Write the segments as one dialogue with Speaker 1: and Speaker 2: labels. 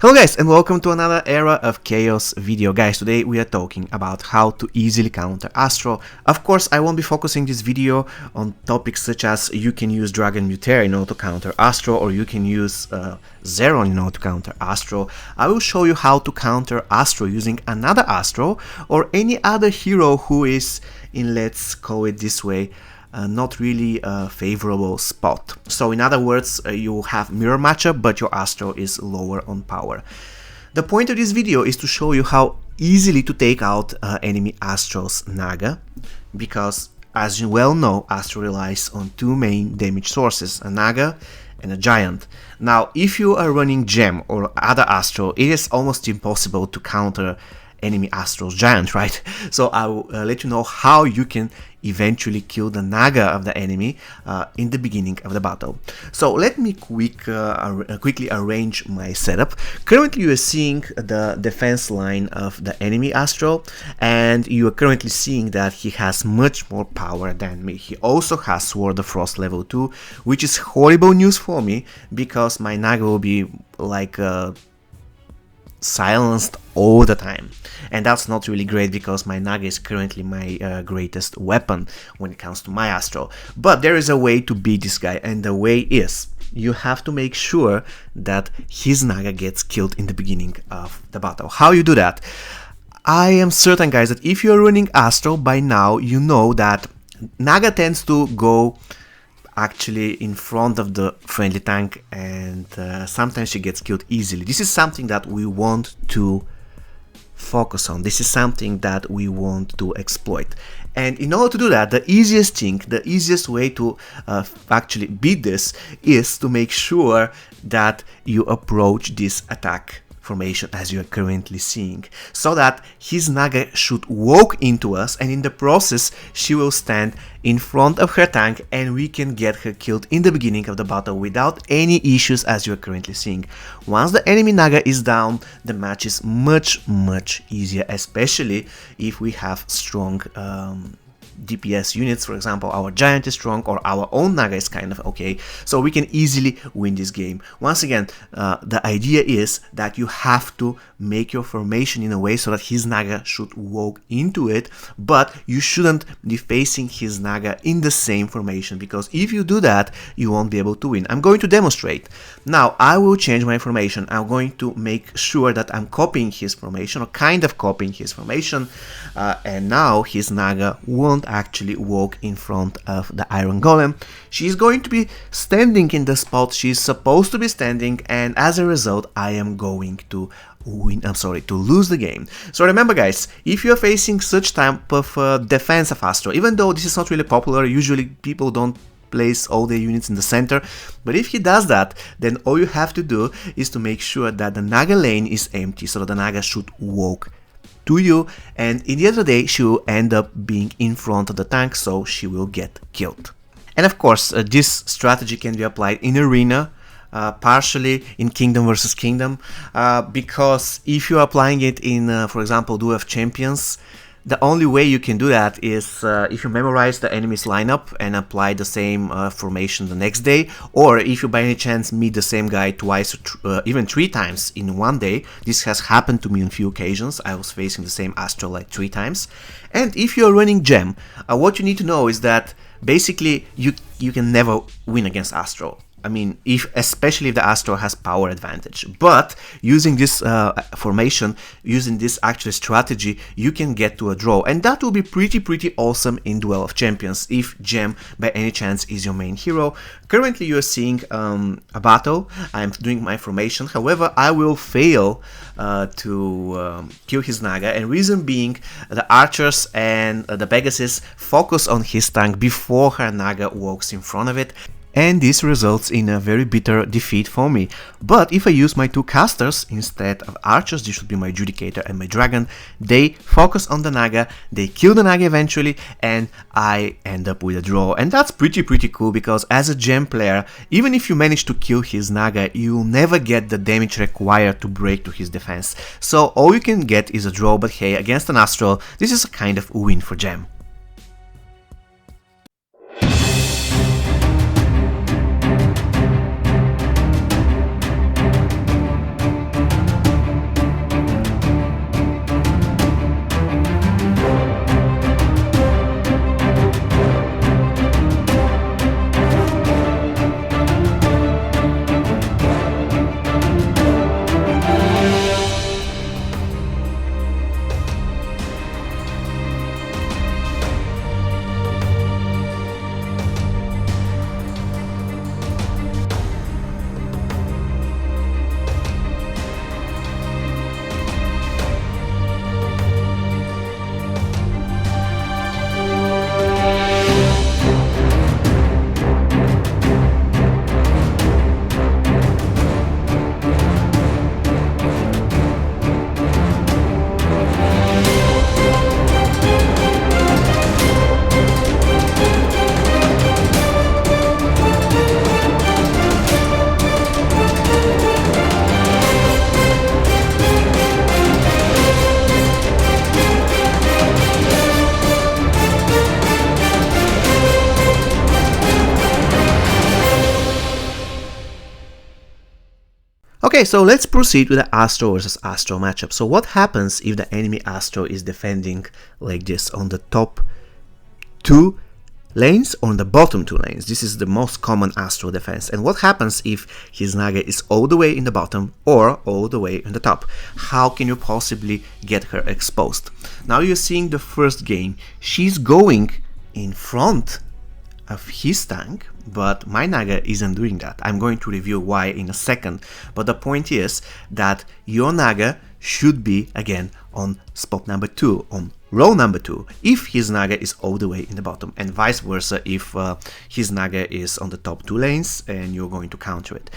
Speaker 1: Hello guys, and welcome to another Era of Chaos video. Guys, today we are talking about how to easily counter Astral. Of course, I won't be focusing this video on topics such as you can use Dragon Mutare in order to counter Astral, or you can use Zeron in order to counter Astral. I will show you how to counter Astral using another Astral or any other hero who is in, let's call it this way, not really a favorable spot. So in other words, you have mirror matchup, but your Astral is lower on power. The point of this video is to show you how easily to take out enemy Astral's Naga, because as you well know, Astral relies on two main damage sources, a Naga and a Giant. Now, if you are running Gem or other Astral, it is almost impossible to counter enemy Astral's Giant, right? So I will let you know how you can eventually kill the Naga of the enemy in the beginning of the battle. So let me quickly arrange my setup. Currently you are seeing the defense line of the enemy Astral, and you are currently seeing that he has much more power than me. He also has Sword of Frost level 2, which is horrible news for me, because my Naga will be like silenced all the time, and that's not really great because my Naga is currently my greatest weapon when it comes to my Astral. But there is a way to beat this guy, and the way is you have to make sure that his Naga gets killed in the beginning of the battle. How you do that? I am certain, guys, that if you're running Astral by now, you know that Naga tends to go actually in front of the friendly tank, and sometimes she gets killed easily. This is something that we want to focus on. This is something that we want to exploit. And in order to do that, the easiest way to actually beat this is to make sure that you approach this attack formation as you are currently seeing, so that his Naga should walk into us, and in the process she will stand in front of her tank and we can get her killed in the beginning of the battle without any issues, as you are currently seeing. Once the enemy Naga is down, the match is much easier, especially if we have strong DPS units. For example, our Giant is strong, or our own Naga is kind of okay, so we can easily win this game. Once again, the idea is that you have to make your formation in a way so that his Naga should walk into it, but you shouldn't be facing his Naga in the same formation, because if you do that, you won't be able to win. I'm going to demonstrate. Now, I will change my formation. I'm going to make sure that I'm copying his formation, or kind of copying his formation, and now his Naga won't actually walk in front of the Iron Golem. She's going to be standing in the spot she's supposed to be standing, and as a result I am going to to lose the game. So remember, guys, if you're facing such type of defense of Astral, even though this is not really popular, usually people don't place all their units in the center, but if he does that, then all you have to do is to make sure that the Naga lane is empty, so that the Naga should walk to you, and in the end of the day she will end up being in front of the tank, so she will get killed. And of course, this strategy can be applied in arena, partially in Kingdom versus Kingdom, because if you're applying it in, for example, Duel of Champions, the only way you can do that is if you memorize the enemy's lineup and apply the same formation the next day, or if you by any chance meet the same guy twice or even 3 times in one day. This has happened to me on few occasions. I was facing the same Astral like 3 times. And if you're running Gem, what you need to know is that basically you can never win against Astral. I mean, especially if the Astral has power advantage. But using this formation, using this actual strategy, you can get to a draw, and that will be pretty awesome in Duel of Champions if Gem by any chance is your main hero. Currently you are seeing a battle. I'm doing my formation, however I will fail to kill his Naga, and reason being the archers and the Pegasus focus on his tank before her Naga walks in front of it, and this results in a very bitter defeat for me. But if I use my 2 casters instead of archers, this should be my Judicator and my Dragon, they focus on the Naga, they kill the Naga eventually, and I end up with a draw. And that's pretty cool, because as a Gem player, even if you manage to kill his Naga, you'll never get the damage required to break to his defense. So all you can get is a draw, but hey, against an Astral, this is a kind of win for Gem. Okay, so let's proceed with the Astral versus Astral matchup. So what happens if the enemy Astral is defending like this on the top 2 lanes or on the bottom 2 lanes? This is the most common Astral defense. And what happens if his Naga is all the way in the bottom or all the way in the top? How can you possibly get her exposed? Now you're seeing the first game. She's going in front of his tank, but my Naga isn't doing that. I'm going to review why in a second, but the point is that your Naga should be again on spot number 2, on row number 2, if his Naga is all the way in the bottom, and vice versa if his Naga is on the top 2 lanes and you're going to counter it.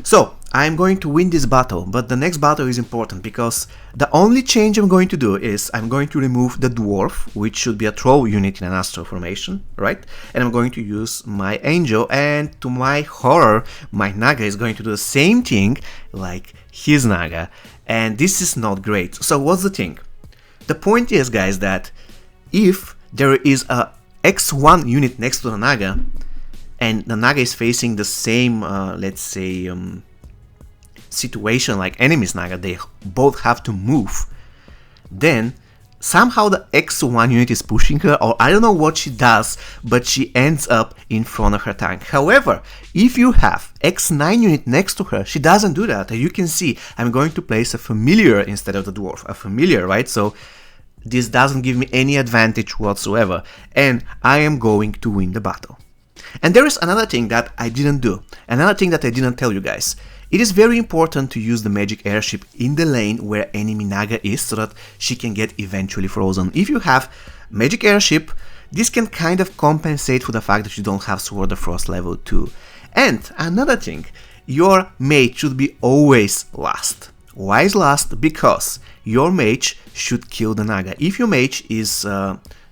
Speaker 1: So I'm going to win this battle, but the next battle is important because the only change I'm going to do is I'm going to remove the dwarf, which should be a troll unit in an Astral formation, right? And I'm going to use my angel, and to my horror, my Naga is going to do the same thing like his Naga, and this is not great. So what's the thing? The point is, guys, that if there is a X1 unit next to the Naga, and the Naga is facing the same, let's say, situation like enemy's Naga, they both have to move, then somehow the X1 unit is pushing her, or I don't know what she does, but she ends up in front of her tank. However, if you have X9 unit next to her, she doesn't do that. You can see I'm going to place a familiar instead of the dwarf. A familiar, right? So this doesn't give me any advantage whatsoever, and I am going to win the battle. And there is another thing that I didn't do, another thing that I didn't tell you guys. It is very important to use the magic airship in the lane where enemy Naga is, so that she can get eventually frozen. If you have magic airship, this can kind of compensate for the fact that you don't have Sword of Frost level 2. And another thing, your mage should be always last. Why is last? Because your mage should kill the Naga. If your mage is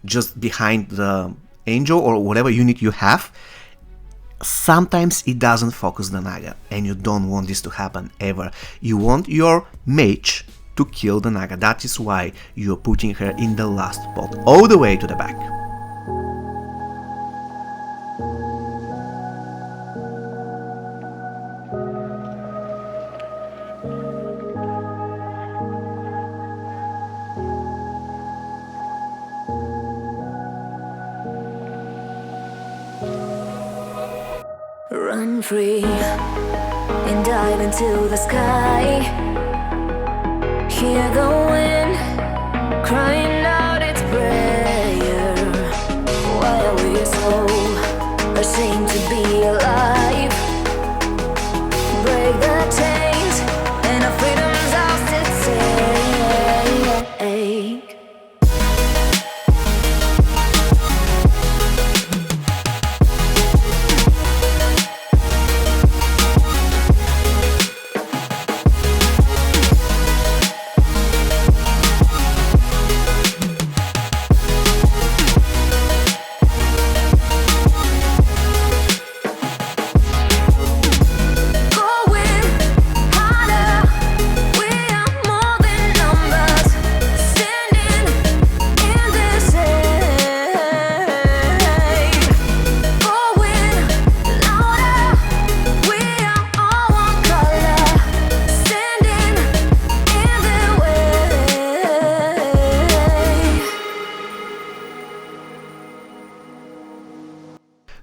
Speaker 1: just behind the angel or whatever unit you have, sometimes it doesn't focus the Naga, and you don't want this to happen ever. You want your mage to kill the Naga. That is why you're putting her in the last spot, all the way to the back.
Speaker 2: Run free and dive into the sky. Hear the wind crying out its prayer. Why are we so ashamed to be alive? Break the chains and our freedom's ours to take.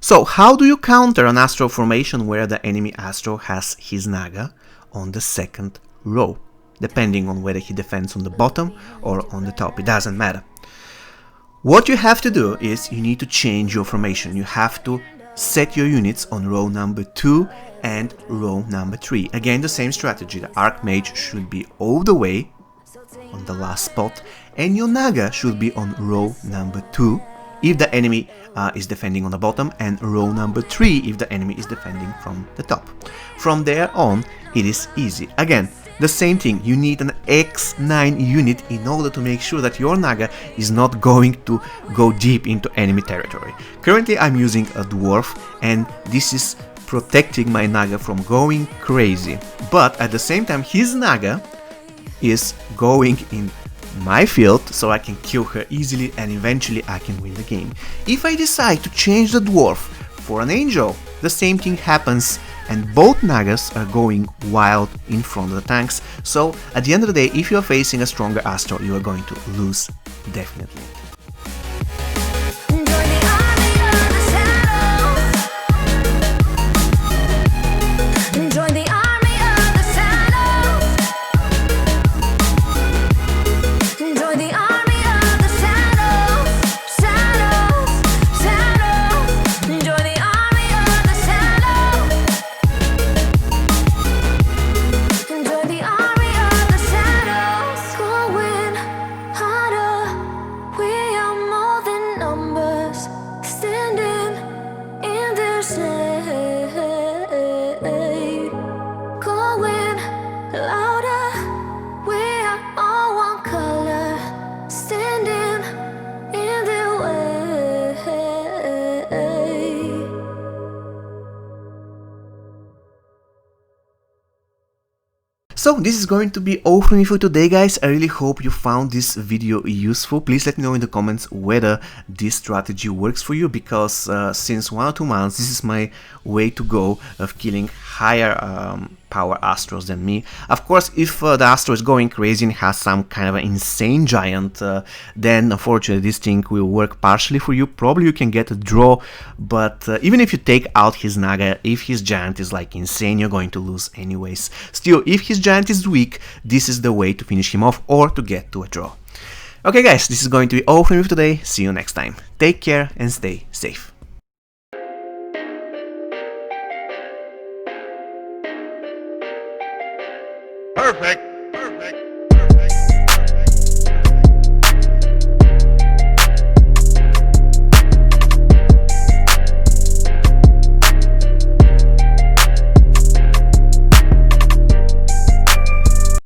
Speaker 1: So how do you counter an Astral formation where the enemy Astral has his Naga on the second row? Depending on whether he defends on the bottom or on the top, it doesn't matter. What you have to do is you need to change your formation. You have to set your units on row number 2 and row number 3. Again, the same strategy. The Archmage should be all the way on the last spot, and your Naga should be on row number 2 if the enemy is defending on the bottom, and row number 3 if the enemy is defending from the top. From there on, it is easy. Again, the same thing, you need an X9 unit in order to make sure that your Naga is not going to go deep into enemy territory. Currently I'm using a dwarf, and this is protecting my Naga from going crazy, but at the same time his Naga is going in my field, so I can kill her easily and eventually I can win the game. If I decide to change the dwarf for an angel, the same thing happens and both Nagas are going wild in front of the tanks. So at the end of the day, if you are facing a stronger Astral, you are going to lose, definitely. So this is going to be all from me for today, guys. I really hope you found this video useful. Please let me know in the comments whether this strategy works for you, because since 1 or 2 months this is my way to go of killing higher power Astrals than me. Of course, if the Astro is going crazy and has some kind of an insane giant, then unfortunately this thing will work partially for you. Probably you can get a draw, but even if you take out his Naga, if his giant is like insane, you're going to lose anyways. Still, if his giant is weak, this is the way to finish him off or to get to a draw. Okay guys, this is going to be all from me for today. See you next time. Take care and stay safe.
Speaker 3: Perfect.